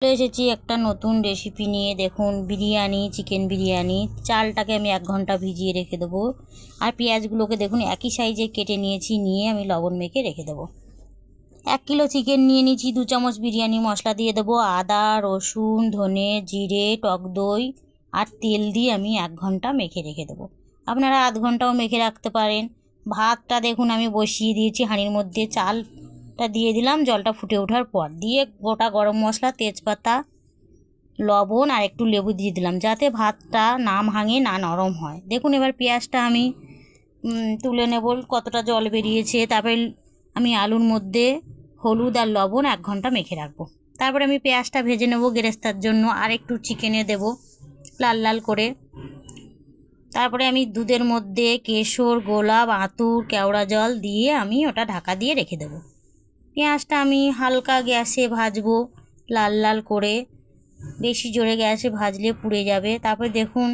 চলে এসেছি একটা নতুন রেসিপি নিয়ে। দেখুন, বিরিয়ানি, চিকেন বিরিয়ানি। চালটাকে আমি 1 ঘন্টা ভিজিয়ে রেখে দেবো। আর পেঁয়াজগুলোকে দেখুন একই সাইজে কেটে নিয়েছি, নিয়ে আমি লবণ মেখে রেখে দেবো। 1 কিলো চিকেন নিয়ে নিয়েছি। 2 চামচ বিরিয়ানি মশলা দিয়ে দেবো। আদা, রসুন, ধনে, জিরে, টক দই আর তেল দিয়ে আমি 1 ঘন্টা মেখে রেখে দেবো। আপনারা আধ ঘন্টাও মেখে রাখতে পারেন। ভাতটা দেখুন আমি বসিয়ে দিয়েছি হাঁড়ির মধ্যে। চালটা দিয়ে দিলাম জলটা ফুটে ওঠার পর, দিয়ে গোটা গরম মশলা, তেজপাতা, লবণ আর একটু লেবু দিয়ে দিলাম, যাতে ভাতটা না ভাঙে, না নরম হয়। দেখুন এবার পেঁয়াজটা আমি তুলে নেব। কতটা জল বেরিয়েছে। তারপরে আমি আলুর মধ্যে হলুদ আর লবণ 1 ঘন্টা মেখে রাখবো। তারপরে আমি পেঁয়াজটা ভেজে নেব গেরেস্তার জন্য। আর একটু চিকেনে দেব লাল লাল করে। তারপরে আমি দুধের মধ্যে কেশর, গোলাপ, আঁতুর, কেওড়া জল দিয়ে আমি ওটা ঢাকা দিয়ে রেখে দেবো। পেঁয়াজটা আমি হালকা গ্যাসে ভাজবো লাল লাল করে। বেশি জোরে গ্যাসে ভাজলে পুড়ে যাবে। তারপরে দেখুন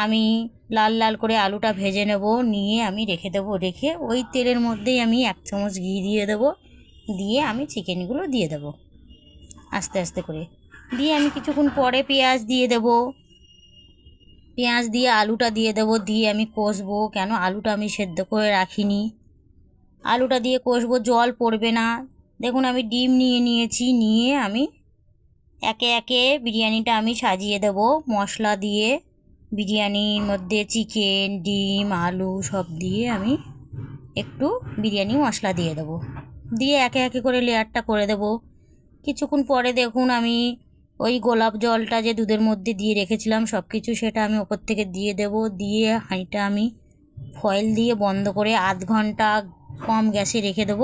আমি লাল লাল করে আলুটা ভেজে নেব, নিয়ে আমি রেখে দেবো। রেখে ওই তেলের মধ্যেই আমি 1 চামচ ঘি দিয়ে দেবো। দিয়ে আমি চিকেনগুলো দিয়ে দেবো আস্তে আস্তে করে। দিয়ে আমি কিছুক্ষণ পরে পেঁয়াজ দিয়ে দেবো। পেঁয়াজ দিয়ে আলুটা দিয়ে দেবো। দিয়ে আমি কষবো, কেন আলুটা আমি সেদ্ধ করে রাখিনি। আলুটা দিয়ে কষবো, জল পড়বে না। দেখুন আমি ডিম নিয়ে নিয়েছি, নিয়ে আমি একে একে বিরিয়ানিটা আমি সাজিয়ে দেব মশলা দিয়ে। বিরিয়ানির মধ্যে চিকেন, ডিম, আলু সব দিয়ে আমি একটু বিরিয়ানি মশলা দিয়ে দেবো। দিয়ে একে একে করে লেয়ারটা করে দেব। কিছুক্ষণ পরে দেখুন আমি ওই গোলাপ জলটা যে দুধের মধ্যে দিয়ে রেখেছিলাম সব কিছু, সেটা আমি ওপর থেকে দিয়ে দেব। দিয়ে হাঁড়িটা আমি ফয়েল দিয়ে বন্ধ করে আধ ঘন্টা কম গ্যাসে রেখে দেবো।